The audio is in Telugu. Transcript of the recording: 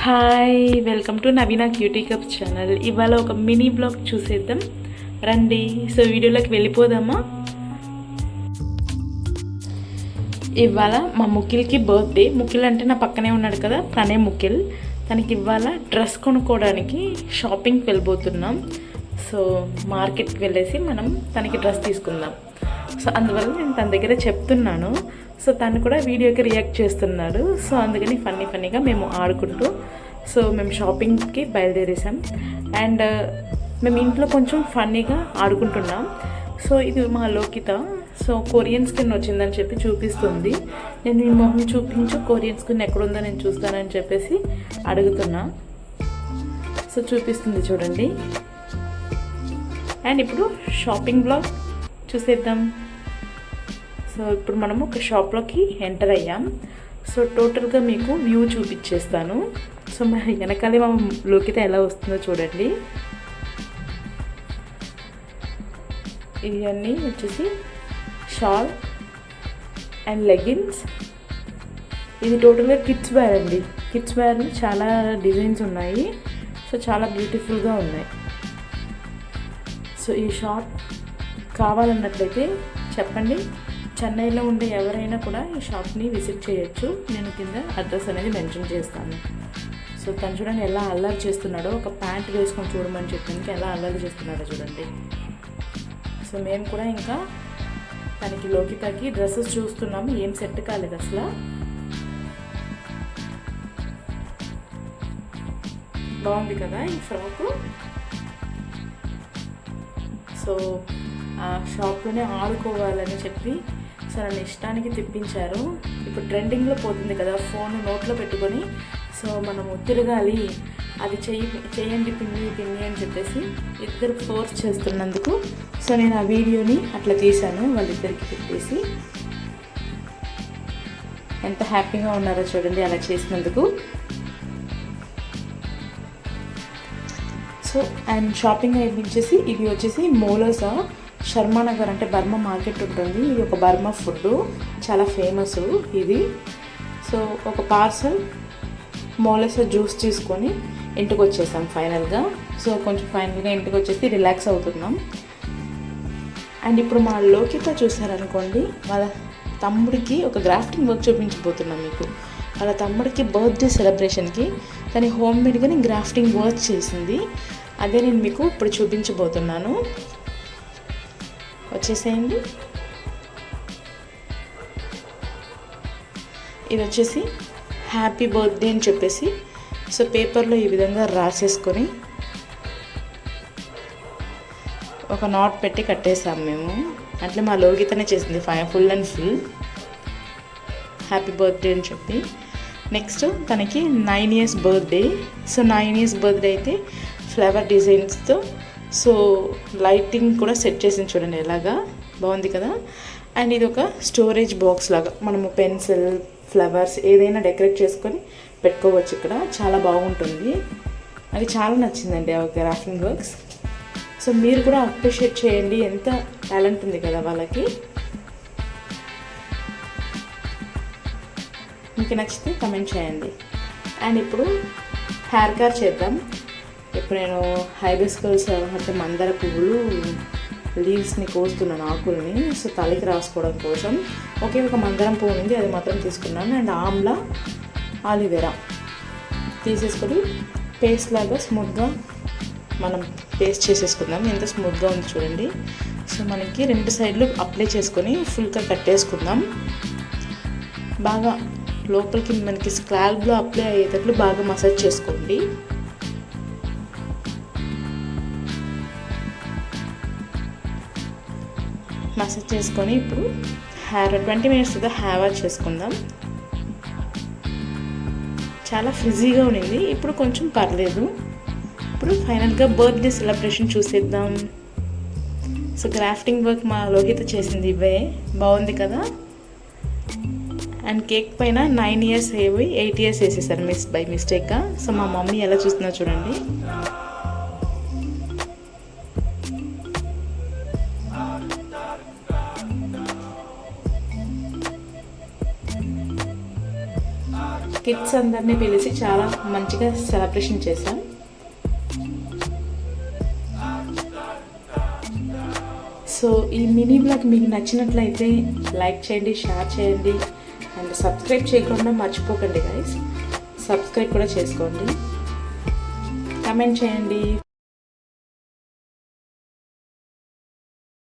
Hi, welcome to Naveena cutie cup channel. ఇవాళ ఒక మినీ బ్లాగ్ చూసేద్దాం రండి. సో వీడియోలోకి వెళ్ళిపోదామా. ఇవాళ మా ముఖిల్కి బర్త్డే. ముఖిల్ అంటే నా పక్కనే ఉన్నాడు కదా, తనే ముఖిల్. తనకి ఇవాళ డ్రెస్ కొనుక్కోవడానికి షాపింగ్కి వెళ్ళిపోతున్నాం. సో మార్కెట్కి వెళ్ళేసి మనం తనకి డ్రెస్ తీసుకుందాం. సో అందువల్ల నేను తన దగ్గర చెప్తున్నాను. సో తను కూడా వీడియోకి రియాక్ట్ చేస్తున్నాడు. సో అందుకని ఫన్నీగా మేము ఆడుకుంటూ మేము షాపింగ్కి బయలుదేరేసాం. అండ్ మేము ఇంట్లో కొంచెం ఫన్నీగా ఆడుకుంటున్నాం. సో ఇది మా లోకిత. సో కొరియన్ స్కిన్ వచ్చిందని చెప్పి చూపిస్తుంది. నేను ఈ మొహం చూపించు, కొరియన్ స్కిన్ ఎక్కడుందో నేను చూస్తానని చెప్పేసి అడుగుతున్నా. సో చూపిస్తుంది చూడండి. అండ్ ఇప్పుడు షాపింగ్ బ్లాగ్ చూసేద్దాం. సో ఇప్పుడు మనము ఒక షాప్లోకి ఎంటర్ అయ్యాం. సో టోటల్గా మీకు వ్యూ చూపించేస్తాను. సో మరి వెనకాలే మా లోకిత ఎలా వస్తుందో చూడండి. ఇవన్నీ వచ్చేసి షాల్ అండ్ లెగిన్స్. ఇది టోటల్గా కిడ్స్ వేర్ అండి. కిడ్స్ వేర్లో చాలా డిజైన్స్ ఉన్నాయి. సో చాలా బ్యూటిఫుల్గా ఉన్నాయి. సో ఈ షాప్ కావాలన్నట్లయితే చెప్పండి. చెన్నైలో ఉండే ఎవరైనా కూడా ఈ షాప్ని విజిట్ చేయొచ్చు. నేను కింద అడ్రస్ అనేది మెన్షన్ చేస్తాను. సో తను చూడండి ఎలా అల్లరి చేస్తున్నాడో. ఒక ప్యాంట్ వేసుకొని చూడమని చెప్పడానికి ఎలా అల్లరి చేస్తున్నాడో చూడండి. సో మేము కూడా ఇంకా తనకి లోకితకి డ్రెస్సెస్ చూస్తున్నాము. ఏం సెట్ కాలేదు అసలు. బాగుంది కదా ఈ ఫ్రాకు. సో ఆ షాప్లోనే ఆడుకోవాలని చెప్పి సో నన్ను ఇష్టానికి తిప్పించారు. ఇప్పుడు ట్రెండింగ్లో పోతుంది కదా ఫోన్ నోట్లో పెట్టుకొని. సో మనము తిరగాలి, అది చేయండి పిన్ని అని చెప్పేసి ఇద్దరు ఫోర్స్ చేస్తున్నందుకు సో నేను ఆ వీడియోని అట్లా తీశాను. వాళ్ళిద్దరికి పెట్టేసి ఎంత హ్యాపీగా ఉన్నారో చూడండి అలా చేసినందుకు. సో అండ్ షాపింగ్ అయిపించేసి ఇది వచ్చేసి మోలోసా శర్మానగర్ అంటే బర్మా మార్కెట్ ఉంటుంది. ఇది ఒక బర్మా ఫుడ్, చాలా ఫేమస్ ఇది. సో ఒక పార్సల్ మోలోసా జ్యూస్ తీసుకొని ఇంటికి వచ్చేసాం ఫైనల్గా. సో కొంచెం ఫైనల్గా ఇంటికి వచ్చేసి రిలాక్స్ అవుతున్నాం. అండ్ ఇప్పుడు మా లోకిత చూసారనుకోండి, వాళ్ళ తమ్ముడికి ఒక గ్రాఫ్టింగ్ వర్క్ చూపించబోతున్నాం మీకు. వాళ్ళ తమ్ముడికి బర్త్డే సెలబ్రేషన్కి తను హోమ్మేడ్గానే గ్రాఫ్టింగ్ వర్క్ చేసింది. అదే నేను మీకు ఇప్పుడు చూపించబోతున్నాను. వచ్చేసేయండి. ఇది వచ్చేసి హ్యాపీ బర్త్డే అని చెప్పేసి సో పేపర్లో ఈ విధంగా రాసేసుకొని ఒక నాట్ పెట్టి కట్టేసాం మేము. అట్లా మా లోకితనే చేసింది full and full happy birthday అని చెప్పి. నెక్స్ట్ తనకి 9 years birthday. So 9 years birthday అయితే ఫ్లవర్ డిజైన్స్తో సో లైటింగ్ కూడా సెట్ చేసింది చూడండి, ఎలాగా బాగుంది కదా. అండ్ ఇది ఒక స్టోరేజ్ బాక్స్ లాగా మనము పెన్సిల్, ఫ్లవర్స్ ఏదైనా డెకరేట్ చేసుకొని పెట్టుకోవచ్చు ఇక్కడ. చాలా బాగుంటుంది. అది చాలా నచ్చిందండి ఆ గ్రాఫింగ్ వర్క్స్. సో మీరు కూడా అప్రిషియేట్ చేయండి, ఎంత టాలెంట్ ఉంది కదా వాళ్ళకి. మీకు నచ్చితే కమెంట్ చేయండి. అండ్ ఇప్పుడు హెయిర్ కట్ చేద్దాం. ఇప్పుడు నేను హైబిస్కస్ అంటే మందార పువ్వులు లీవ్స్ని కోస్తున్నాను, ఆకుల్ని. సో తలకి రాసుకోవడం కోసం ఒక మందారం పువ్వు ఉంది, అది మాత్రం తీసుకున్నాను. అండ్ ఆమ్లా, ఆలివేరా తీసేసుకొని పేస్ట్ లాగా స్మూత్గా మనం పేస్ట్ చేసేసుకుందాం. ఎంత స్మూత్గా ఉంది చూడండి. సో మనకి 2 సైడ్లు అప్లై చేసుకొని ఫుల్గా కట్టేసుకుందాం. బాగా లోపలికి మనకి స్కాల్ప్లో అప్లై అయ్యేటట్లు బాగా మసాజ్ చేసుకోండి. మసాజ్ చేసుకొని ఇప్పుడు 20 minutes హెయిర్ వాష్ చేసుకుందాం. చాలా ఫ్రిజీగా ఉండింది, ఇప్పుడు కొంచెం పర్లేదు. ఇప్పుడు ఫైనల్గా బర్త్డే సెలబ్రేషన్ చూసేద్దాం. సో గ్రాఫ్టింగ్ వర్క్ మా లోకిత చేసింది ఇవే, బాగుంది కదా. అండ్ కేక్ పైన 9 years 8 years వేసేసారు బై మిస్టేక్గా. సో మా మమ్మీ ఎలా చూస్తుందో చూడండి. కిడ్స్ అందరినీ పిలిచి చాలా మంచిగా సెలబ్రేషన్ చేశాం. సో ఈ మినీ బ్లాగ్ మీకు నచ్చినట్లయితే లైక్ చేయండి, షేర్ చేయండి అండ్ సబ్స్క్రైబ్ చేయకుండా మర్చిపోకండి గైస్. సబ్స్క్రైబ్ కూడా చేసుకోండి, కమెంట్ చేయండి,